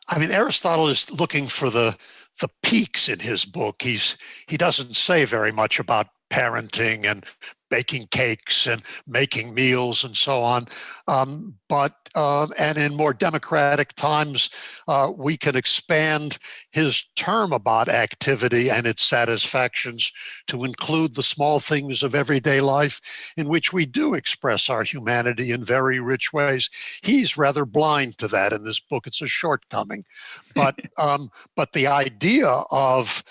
I mean, Aristotle is looking for the peaks in his book. He doesn't say very much about parenting and baking cakes and making meals and so on. And in more democratic times, we can expand his term about activity and its satisfactions to include the small things of everyday life in which we do express our humanity in very rich ways. He's rather blind to that in this book. It's a shortcoming. But the idea of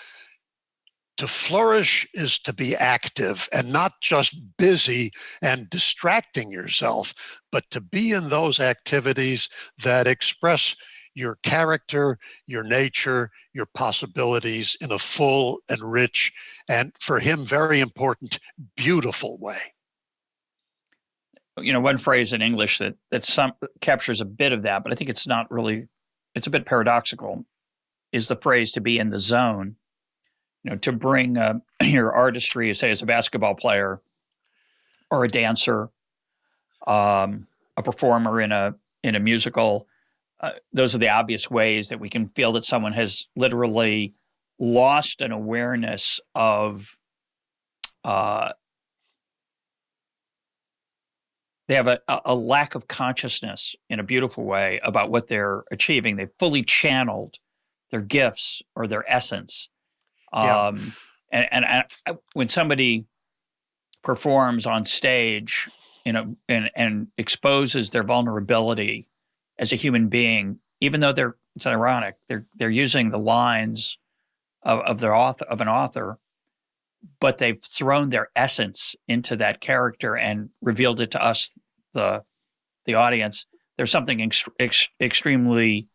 to flourish is to be active and not just busy and distracting yourself, but to be in those activities that express your character, your nature, your possibilities in a full and rich, and for him, very important, beautiful way. One phrase in English that some captures a bit of that, but I think it's not really, it's a bit paradoxical, is the phrase to be in the zone. To bring your artistry, say as a basketball player or a dancer, a performer in a musical. Those are the obvious ways that we can feel that someone has literally lost an awareness of. They have a lack of consciousness in a beautiful way about what they're achieving. They've fully channeled their gifts or their essence. Yeah. And when somebody performs on stage, and exposes their vulnerability as a human being, even though it's ironic, they're using the lines of an author, but they've thrown their essence into that character and revealed it to us, the audience. There's something extremely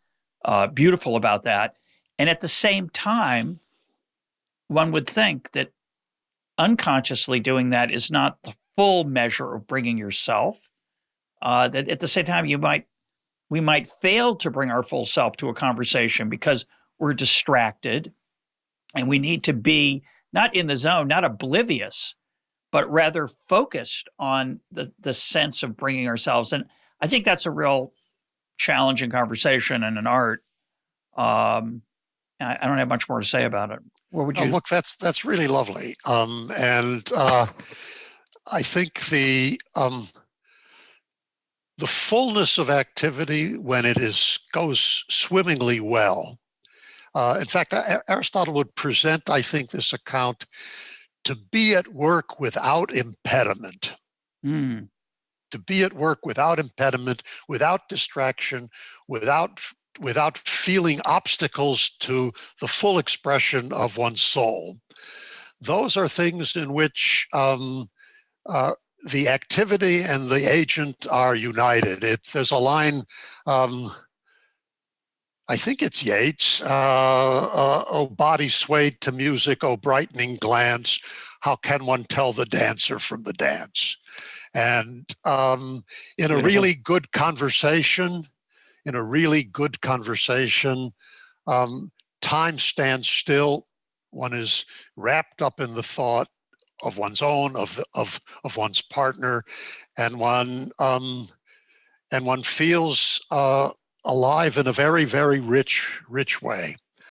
beautiful about that, and at the same time, one would think that unconsciously doing that is not the full measure of bringing yourself. That at the same time, we might fail to bring our full self to a conversation because we're distracted, and we need to be not in the zone, not oblivious, but rather focused on the sense of bringing ourselves. And I think that's a real challenging conversation in an art. I don't have much more to say about it. What would you? Look, that's really lovely, and I think the fullness of activity when it goes swimmingly well. In fact, Aristotle would present, I think, this account to be at work without impediment. Mm. To be at work without impediment, without distraction, without feeling obstacles to the full expression of one's soul. Those are things in which the activity and the agent are united. There's a line, I think it's Yeats, "Oh, body swayed to music, oh, brightening glance, how can one tell the dancer from the dance?" And in a really good conversation, time stands still. One is wrapped up in the thought of one's own, of one's partner, and one feels alive in a very, very rich way.